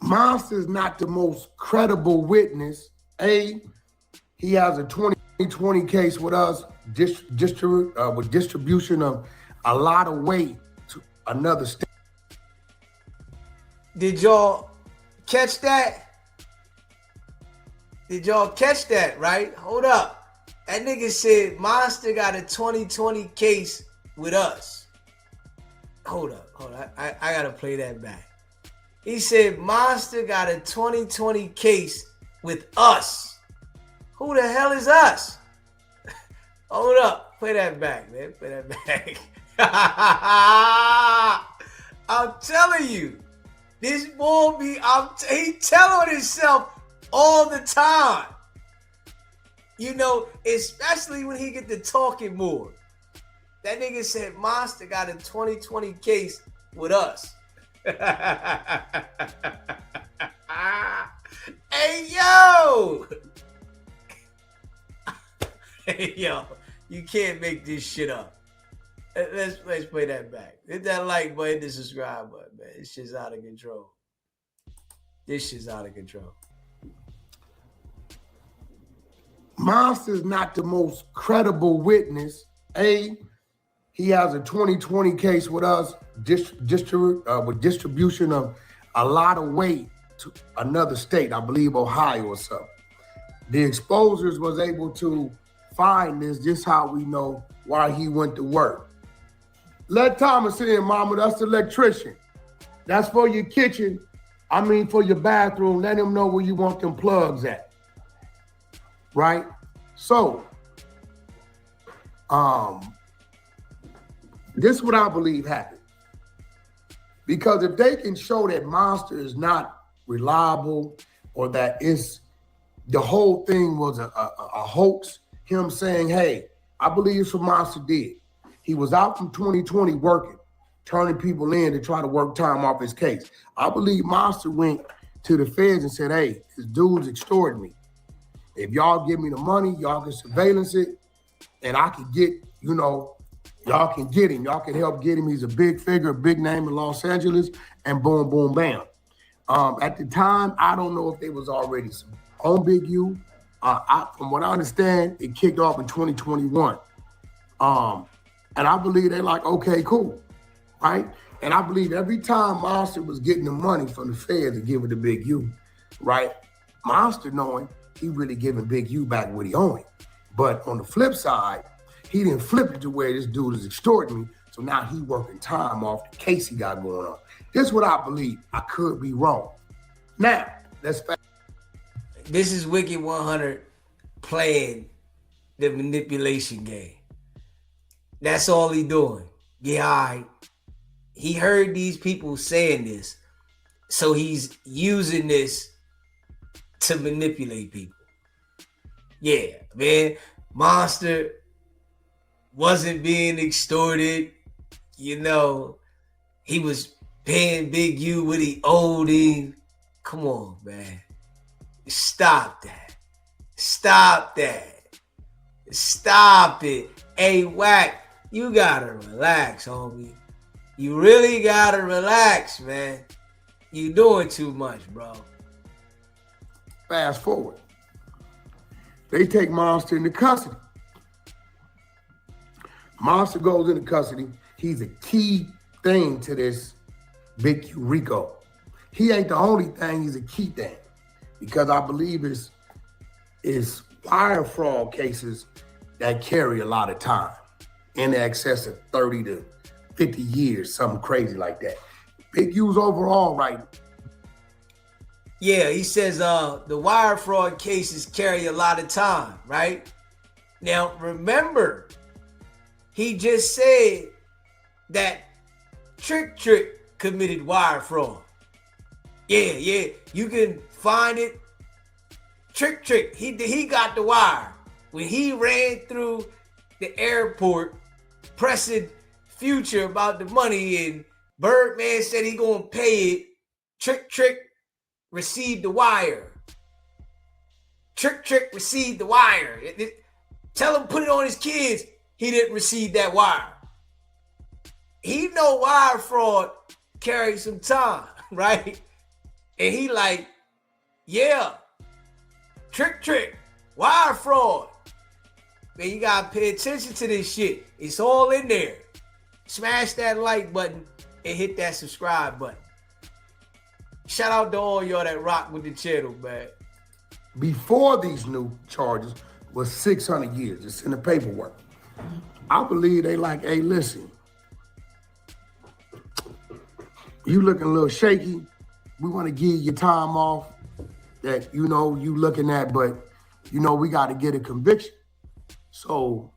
Monster is not the most credible witness. A, he has a 2020 case with us, with distribution of a lot of weight to another state. Did y'all catch that? Did y'all catch that, right? Hold up. That nigga said Monster got a 2020 case with us. Hold up. I gotta play that back. He said Monster got a 2020 case with us. Who the hell is us? Hold up. Play that back, man. Play that back. I'm telling you, this boy he telling himself all the time. You know, especially when he get to talking more. That nigga said Monster got a 2020 case with us. Hey, yo! Hey, yo, you can't make this shit up. Let's play that back. Hit that like button, hit the subscribe button, man. This shit's out of control. This shit's out of control. Monster is not the most credible witness. A, he has a 2020 case with us, with distribution of a lot of weight to another state, I believe Ohio or something. The exposers was able to find this, just how we know why he went to work. Let Thomas in, mama, that's the electrician. That's for your kitchen, for your bathroom. Let him know where you want them plugs at. Right? So, this is what I believe happened. Because if they can show that Monster is not reliable or that the whole thing was a hoax, him saying, hey, I believe it's what Monster did. He was out from 2020 working, turning people in to try to work time off his case. I believe Monster went to the feds and said, hey, this dude's extorting me. If y'all give me the money, y'all can surveillance it, and I can get, y'all can get him. Y'all can help get him. He's a big figure, a big name in Los Angeles, and boom, boom, bam. At the time, I don't know if they was already on Big U. From what I understand, it kicked off in 2021. And I believe they're like, okay, cool, right? And I believe every time Monster was getting the money from the Fed to give it to Big U, right? Monster knowing he really giving Big U back what he owing. But on the flip side, he didn't flip it to where this dude is extorting me. So now he working time off the case he got going on. This is what I believe. I could be wrong. Now, let's fast. This is Wicked100 playing the manipulation game. That's all he doing. Yeah, all right. He heard these people saying this, so he's using this to manipulate people. Yeah, man. Monster wasn't being extorted. He was paying Big U what he owed him. Come on, man. Stop that. Stop that. Stop it. Hey, Wack, you gotta relax, homie. You really gotta relax, man. You doing too much, bro. Fast forward. They take Monster into custody. Monster goes into custody. He's a key thing to this Big Rico. He ain't the only thing, he's a key thing. Because I believe it's wire fraud cases that carry a lot of time, in excess of 30 to 50 years, something crazy like that. Big U's overall right. Yeah, he says the wire fraud cases carry a lot of time, right? Now, remember, he just said that Trick committed wire fraud. Yeah, you can find it. Trick, he got the wire. When he ran through the airport pressing Future about the money and Birdman said he gonna pay it, Trick received the wire. Trick received the wire. Tell him put it on his kids. He didn't receive that wire. He know wire fraud carries some time, right? And he like, yeah, trick, wire fraud. Man, you gotta pay attention to this shit. It's all in there. Smash that like button and hit that subscribe button. Shout out to all y'all that rock with the channel, man. Before these new charges was 600 years. It's in the paperwork. I believe they like, hey, listen, you looking a little shaky. We want to give you time off that, you know, you looking at, but, you know, we got to get a conviction. So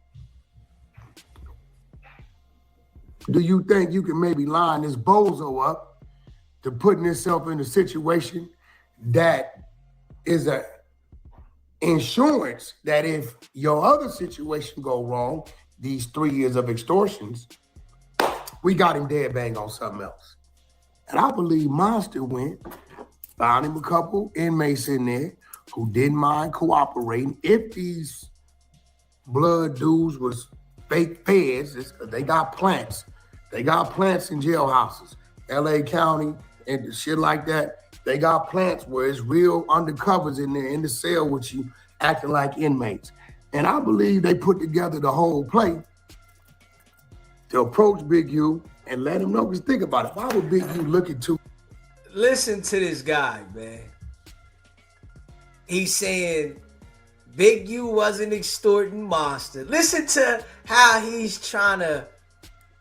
do you think you can maybe line this bozo up to putting himself in a situation that is a insurance that if your other situation go wrong, these 3 years of extortions, we got him dead bang on something else. And I believe Monster went, found him a couple inmates in there who didn't mind cooperating. If these blood dudes was fake feds, they got plants. They got plants in jailhouses, LA County and shit like that. They got plants where it's real undercovers in there in the cell with you acting like inmates. And I believe they put together the whole play to approach Big U and let him know. Because think about it. Why would Big U look into? Listen to this guy, man. He's saying Big U wasn't extorting Monster. Listen to how he's trying to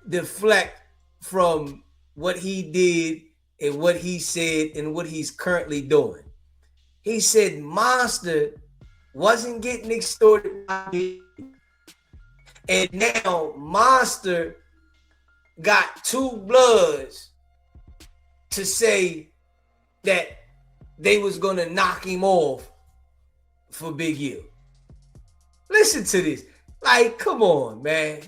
deflect from what he did and what he said and what he's currently doing. He said Monster wasn't getting extorted by me. And now Monster got two bloods to say that they was gonna knock him off for Big U. Listen to this. Like, come on, man.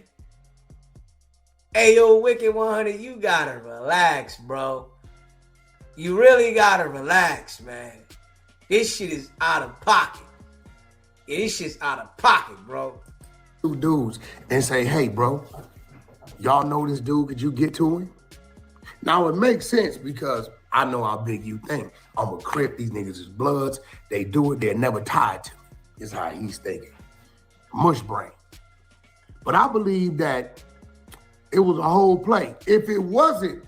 Hey, yo, Wicked100, you gotta relax, bro. You really gotta relax, man. This shit is out of pocket. Yeah, this shit's out of pocket, bro. Two dudes and say, hey, bro, y'all know this dude, could you get to him? Now, it makes sense because I know how Big U think. I'm a Crip, these niggas is bloods. They do it, they're never tied to me. Is how he's thinking. Mush brain. But I believe that it was a whole play. If it wasn't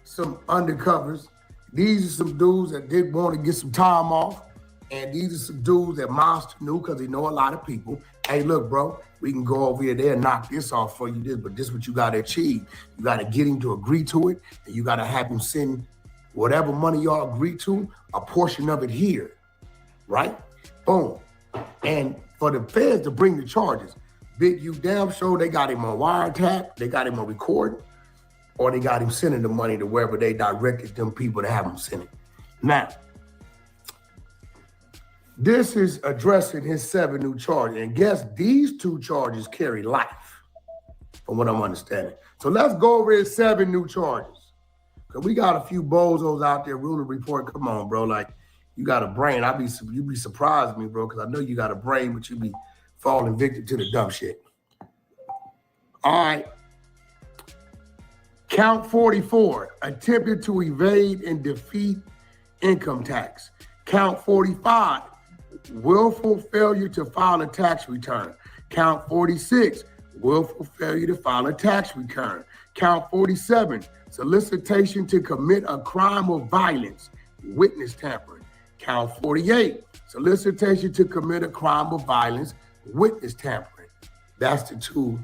some undercovers, these are some dudes that did want to get some time off. And these are some dudes that Monster knew because he know a lot of people. Hey, look, bro, we can go over here there and knock this off for you, but this is what you got to achieve. You got to get him to agree to it, and you got to have him send whatever money y'all agree to, a portion of it here, right? Boom. And for the feds to bring the charges, Big U damn sure they got him on wiretap, they got him on recording, or they got him sending the money to wherever they directed them people to have him send it. Now, this is addressing his 7 new charges. And guess these 2 charges carry life, from what I'm understanding. So let's go over his 7 new charges. Because we got a few bozos out there, ruling report. Come on, bro. Like, you got a brain. You be surprised me, bro, because I know you got a brain, but you be falling victim to the dumb shit. All right. Count 44, attempted to evade and defeat income tax. Count 45, willful failure to file a tax return. Count 46, willful failure to file a tax return. Count 47, solicitation to commit a crime of violence, witness tampering. Count 48, solicitation to commit a crime of violence, witness tampering. That's the 2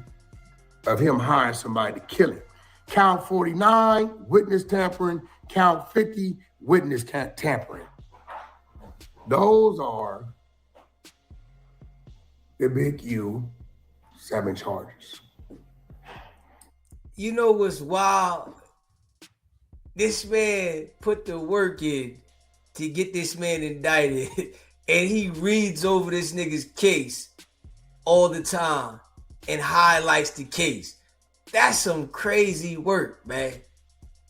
of him hiring somebody to kill him. Count 49, witness tampering. Count 50, witness tampering. Those are the Big U 7 charges. You know what's wild? This man put the work in to get this man indicted, and he reads over this nigga's case all the time and highlights the case. That's some crazy work, man.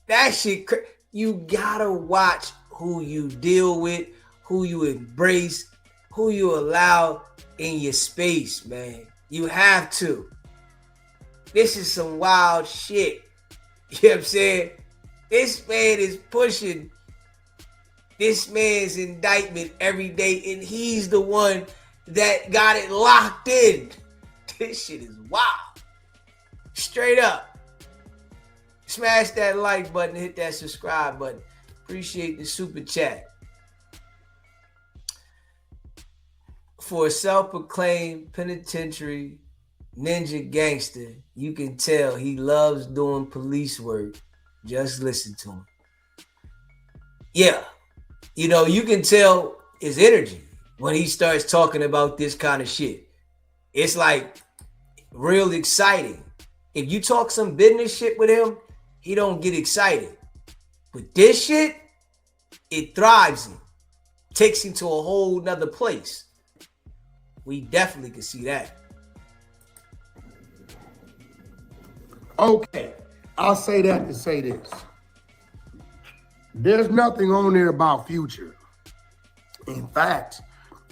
That shit, you gotta watch who you deal with, who you embrace, who you allow in your space, man. You have to. This is some wild shit. You know what I'm saying? This man is pushing this man's indictment every day, and he's the one that got it locked in. This shit is wild. Straight up. Smash that like button, hit that subscribe button. Appreciate the super chat. For a self-proclaimed penitentiary ninja gangster, you can tell he loves doing police work. Just listen to him. Yeah. You know, you can tell his energy when he starts talking about this kind of shit. It's like real exciting. If you talk some business shit with him, he don't get excited. But this shit, it thrives him. Takes him to a whole nother place. We definitely can see that. Okay, I'll say that to say this. There's nothing on there about Future. In fact,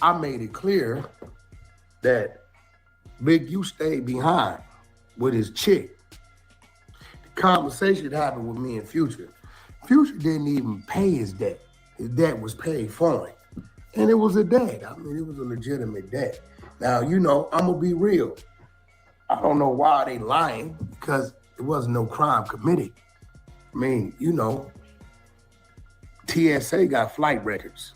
I made it clear that Big U stayed behind with his chick. The conversation happened with me and Future. Future didn't even pay his debt. His debt was paid for him. And it was a debt. I mean, it was a legitimate debt. Now, you know, I'm going to be real. I don't know why they lying, because there wasn't no crime committed. I mean, you know, TSA got flight records.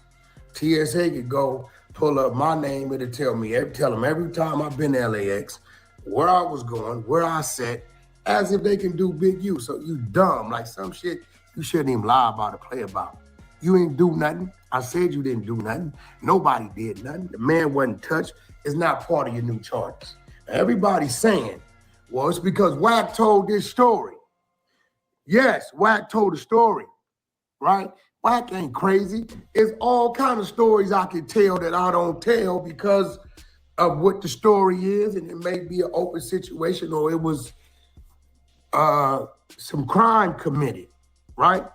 TSA could go pull up my name, it'll tell them every time I've been to LAX, where I was going, where I sat, as if they can do Big U. So you dumb, like some shit you shouldn't even lie about or play about. You ain't do nothing. I said you didn't do nothing. Nobody did nothing. The man wasn't touched. It's not part of your new charges. Everybody's saying, well, it's because Wack told this story. Yes, Wack told the story, right? Wack ain't crazy. It's all kind of stories I can tell that I don't tell because of what the story is, and it may be an open situation or it was some crime committed, right?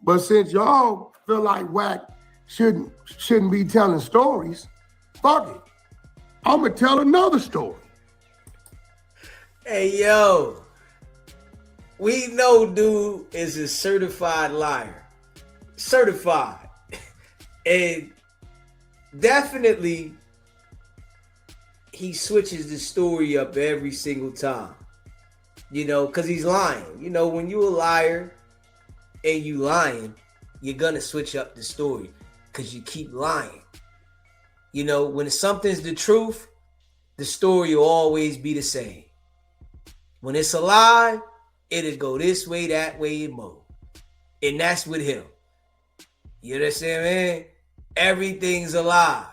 But since y'all feel like Wack shouldn't be telling stories, fuck it. I'm gonna tell another story. Hey, yo. We know dude is a certified liar. Certified. And definitely he switches the story up every single time. You know, because he's lying. You know, when you're a liar and you lying, you're gonna switch up the story because you keep lying. You know, when something's the truth, the story will always be the same. When it's a lie, it'll go this way, that way, and more. And that's with him. You understand, man? Everything's a lie.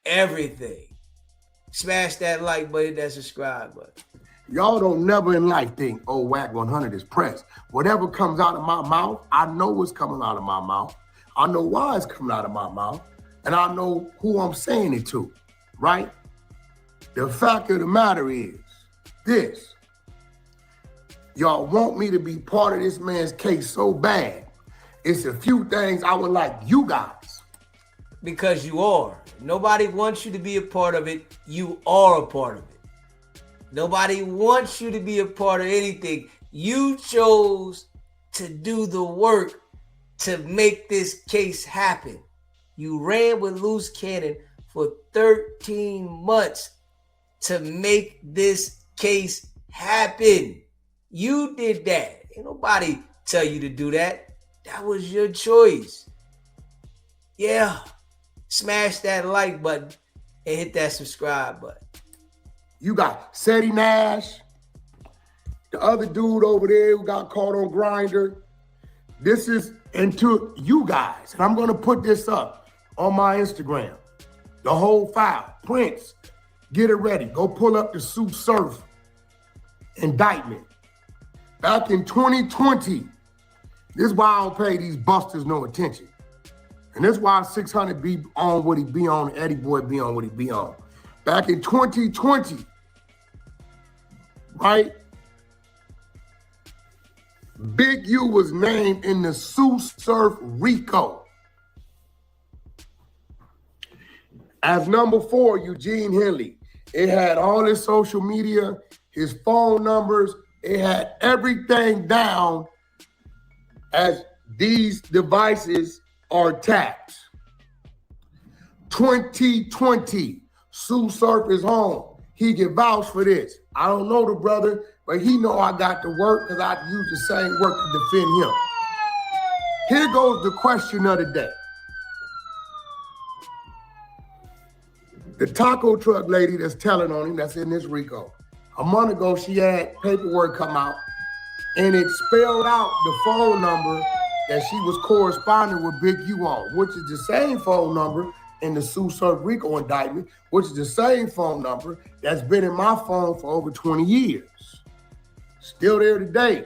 Everything. Smash that like button, that subscribe button. Y'all don't never in life think, oh, Wicked100 is pressed. Whatever comes out of my mouth, I know what's coming out of my mouth. I know why it's coming out of my mouth. And I know who I'm saying it to, right? The fact of the matter is this. Y'all want me to be part of this man's case so bad. It's a few things I would like you guys. Because you are. Nobody wants you to be a part of it. You are a part of it. Nobody wants you to be a part of anything. You chose to do the work to make this case happen. You ran with loose cannon for 13 months to make this case happen. You did that. Ain't nobody tell you to do that. That was your choice. Yeah. Smash that like button and hit that subscribe button. You got Seti Nash, the other dude over there who got caught on Grindr. This is into you guys. And I'm going to put this up on my Instagram. The whole file. Prince, get it ready. Go pull up the Soup Surf indictment. Back in 2020, this is why I don't pay these busters no attention. And this is why 600 be on what he be on, Eddie Boy be on what he be on. Back in 2020, right? Big U was named in the Soup Surf RICO. As number 4, Eugene Henley. It had all his social media, his phone numbers. It had everything down as these devices are tapped. 2020, Sue Surf is home. He can vouch for this. I don't know the brother, but he know I got to work because I use the same work to defend him. Here goes the question of the day. The taco truck lady that's telling on him, that's in this RICO. A month ago, she had paperwork come out, and it spelled out the phone number that she was corresponding with Big U on, which is the same phone number in the Sue Surf RICO indictment, which is the same phone number that's been in my phone for over 20 years. Still there today.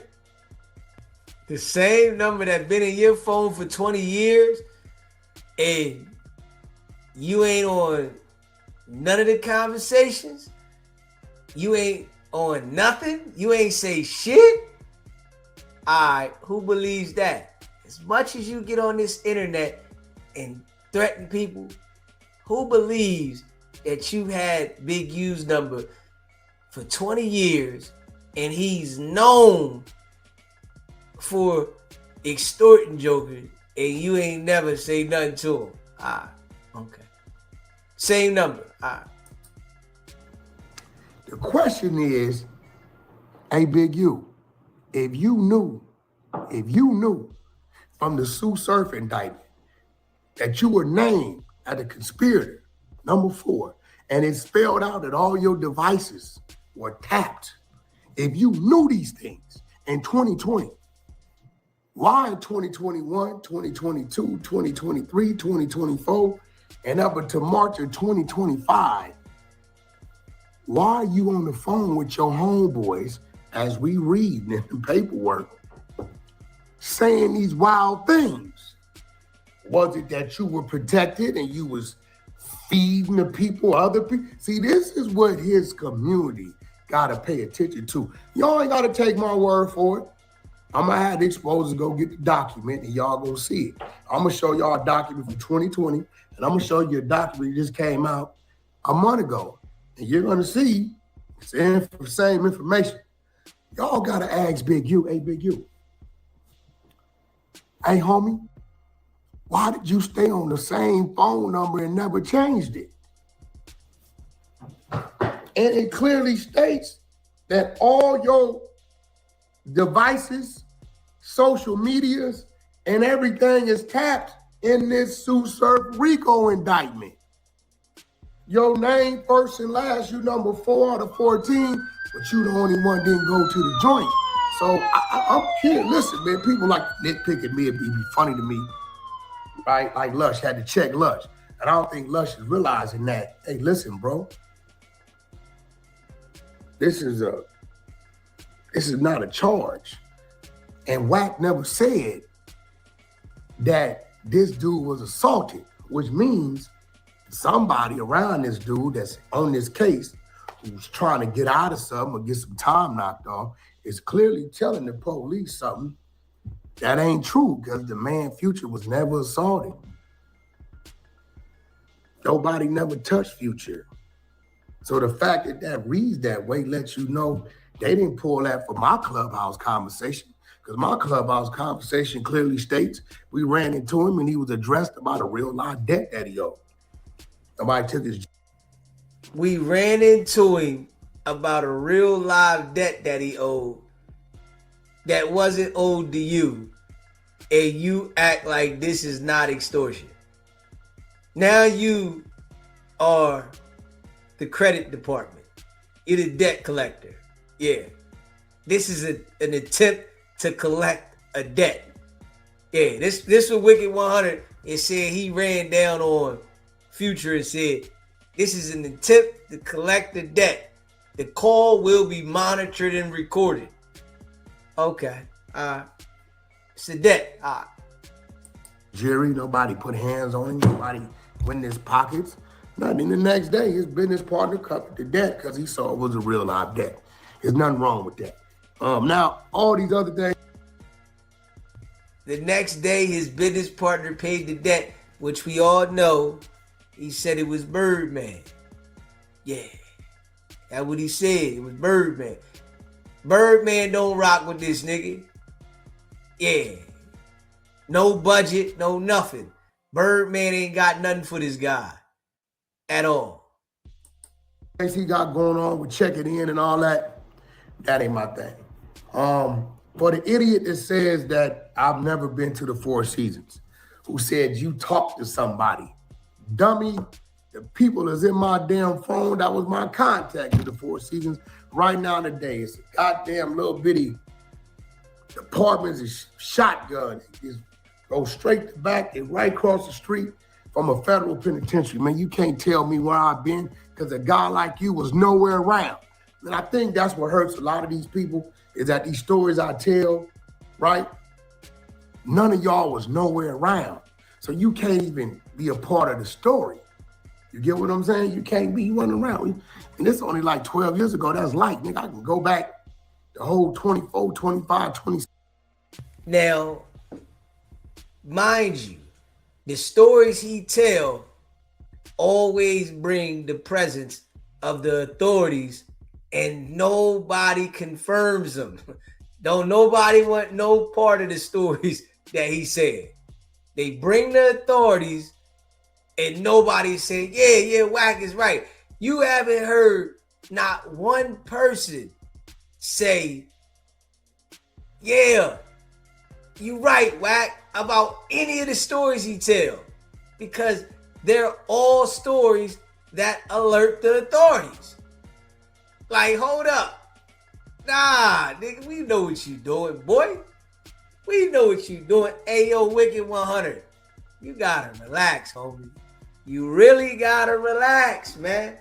The same number that been in your phone for 20 years, and you ain't on none of the conversations. You ain't on nothing. You ain't say shit. All right, who believes that? As much as you get on this internet and threaten people, who believes that you had Big U's number for 20 years and he's known for extorting jokers and you ain't never say nothing to him? All right, okay. Same number. All right. The question is, hey, Big U, if you knew from the Sue Surf indictment that you were named as a conspirator, number 4, and it spelled out that all your devices were tapped, if you knew these things in 2020, why in 2021, 2022, 2023, 2024, and up until March of 2025, why are you on the phone with your homeboys as we read in the paperwork saying these wild things? Was it that you were protected and you was feeding the people, other people? See, this is what his community got to pay attention to. Y'all ain't got to take my word for it. I'm going to have the exposers go get the document and y'all go see it. I'm going to show y'all a document from 2020 and I'm going to show you a document that just came out a month ago. And you're going to see it's the same information. Y'all got to ask Big U, hey, Big U. Hey, homie, why did you stay on the same phone number and never changed it? And it clearly states that all your devices, social medias, and everything is tapped in this Sue Surf RICO indictment. Your name, first and last, you number 4 out of 14, but you the only one didn't go to the joint. So I'm here. Listen, man, people like nitpicking me. It'd be funny to me, right? Like Lush had to check Lush. And I don't think Lush is realizing that. Hey, listen, bro. This is not a charge. And Wack never said that this dude was assaulted, which means somebody around this dude that's on this case who's trying to get out of something or get some time knocked off is clearly telling the police something that ain't true because the man Future was never assaulted. Nobody never touched Future. So the fact that that reads that way lets you know they didn't pull that for my Clubhouse conversation, because my Clubhouse conversation clearly states we ran into him and he was addressed about a real live debt that he owed. Nobody took his. We ran into him about a real live debt that he owed that wasn't owed to you, and you act like this is not extortion. Now you are the credit department. You're the debt collector. Yeah. This is an attempt to collect a debt. Yeah, this was Wicked100. It said he ran down on Future and said, this is an attempt to collect the debt. The call will be monitored and recorded. Okay. It's a debt. Jerry, nobody put hands on him. Nobody went in his pockets. Nothing. The next day, his business partner covered the debt because he saw it was a real live debt. There's nothing wrong with that. Now, all these other things. The next day, his business partner paid the debt, which we all know. He said it was Birdman. Yeah. That's what he said. It was Birdman. Birdman don't rock with this nigga. Yeah. No budget, no nothing. Birdman ain't got nothing for this guy at all. Things he got going on with checking in and all that, that ain't my thing. For the idiot that says that I've never been to the Four Seasons, who said you talked to somebody, dummy, the people that's in my damn phone, that was my contact to the Four Seasons right now today. It's a goddamn little bitty apartments, is shotgun. It just go straight to back and right across the street from a federal penitentiary. Man, you can't tell me where I've been because a guy like you was nowhere around. And I think that's what hurts a lot of these people is that these stories I tell, right? None of y'all was nowhere around. So you can't even be a part of the story. You get what I'm saying? You can't be running around. And this only like 12 years ago. That's light, nigga. I can go back the whole 24, 25, 26. Now, mind you, the stories he tell always bring the presence of the authorities and nobody confirms them. Don't nobody want no part of the stories that he said. They bring the authorities and nobody saying, yeah, Wack is right. You haven't heard not one person say, yeah, you right, Wack, about any of the stories he tell. Because they're all stories that alert the authorities. Like, hold up. Nah, nigga, we know what you doing, boy. We know what you doing. Hey, yo, Wicked100. You gotta relax, homie. You really gotta relax, man.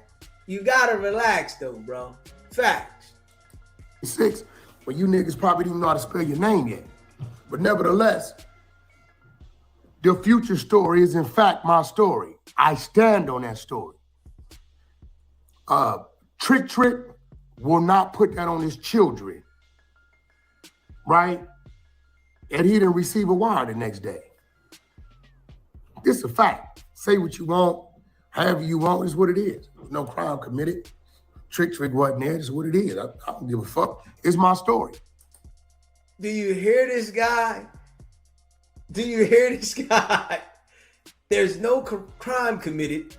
You gotta relax, though, bro. Facts. 6, well, you niggas probably didn't know how to spell your name yet. But nevertheless, the future story is in fact my story. I stand on that story. Trick will not put that on his children, right? And he didn't receive a wire the next day. This is a fact. Say what you want, however you want, is what it is. No crime committed. Trick wasn't there, it's what it is. I don't give a fuck. It's my story. Do you hear this guy? Do you hear this guy? There's no crime committed.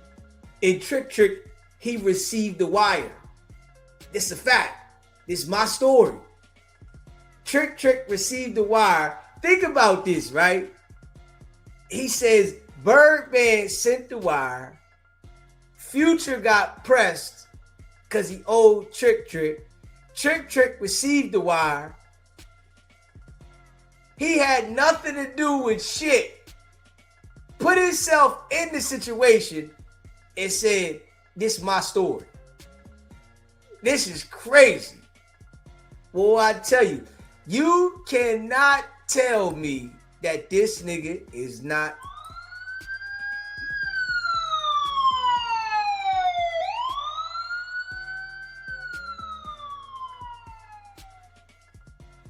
In Trick, he received the wire. This is a fact. This is my story. Trick received the wire. Think about this, right? He says Birdman sent the wire. Future got pressed because he owed Trick. Trick received the wire. He had nothing to do with shit. Put himself in the situation and said, this is my story. This is crazy. Well, I tell you, you cannot tell me that this nigga is not.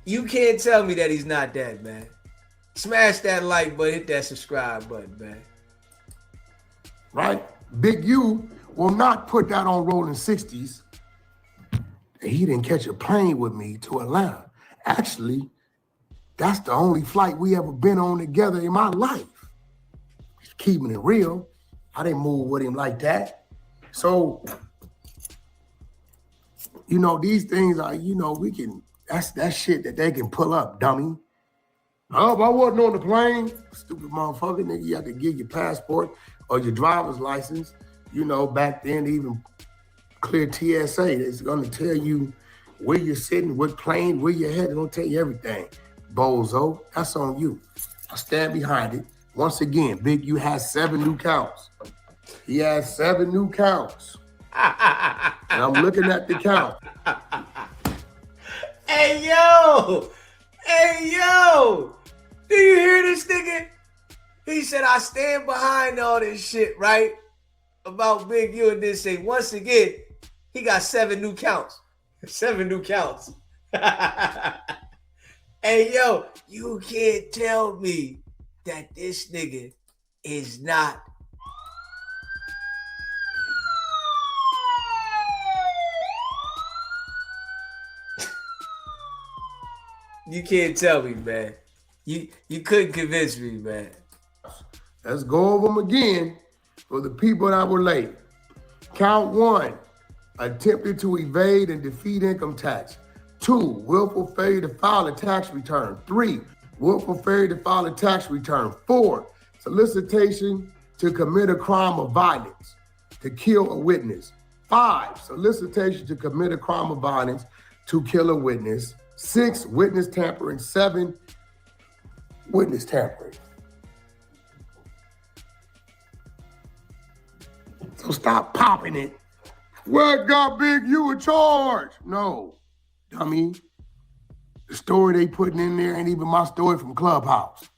You can't tell me that he's not that, man. Smash that like button, hit that subscribe button, man. Right? Big U will not put that on rolling 60s. He didn't catch a plane with me to Atlanta. Actually, that's the only flight we ever been on together in my life. Just keeping it real. I didn't move with him like that. So, you know, these things are, you know, we can, that's shit that they can pull up, dummy. Oh, if I wasn't on the plane, stupid motherfucker, nigga, you have to give your passport or your driver's license. You know, back then, even clear TSA, it's gonna tell you where you're sitting, what plane, where you're headed, it's gonna tell you everything. Bozo, that's on you. I stand behind it. Once again, Big U has 7 new counts. He has 7 new counts. And I'm looking at the count. Hey, yo! Hey, yo! Do you hear this nigga? He said, I stand behind all this shit, right? About Big U and this thing. Once again, he got 7 new counts. 7 new counts. Hey, yo, you can't tell me that this nigga is not. You can't tell me, man. You couldn't convince me, man. Let's go over them again for the people that were late. Count 1, attempted to evade and defeat income tax. 2, willful failure to file a tax return. 3, willful failure to file a tax return. 4, solicitation to commit a crime of violence, to kill a witness. 5, solicitation to commit a crime of violence, to kill a witness. 6, witness tampering. 7, witness tampering. So stop popping it. What got big? You in charge? No, dummy. The story they putting in there ain't even my story from Clubhouse.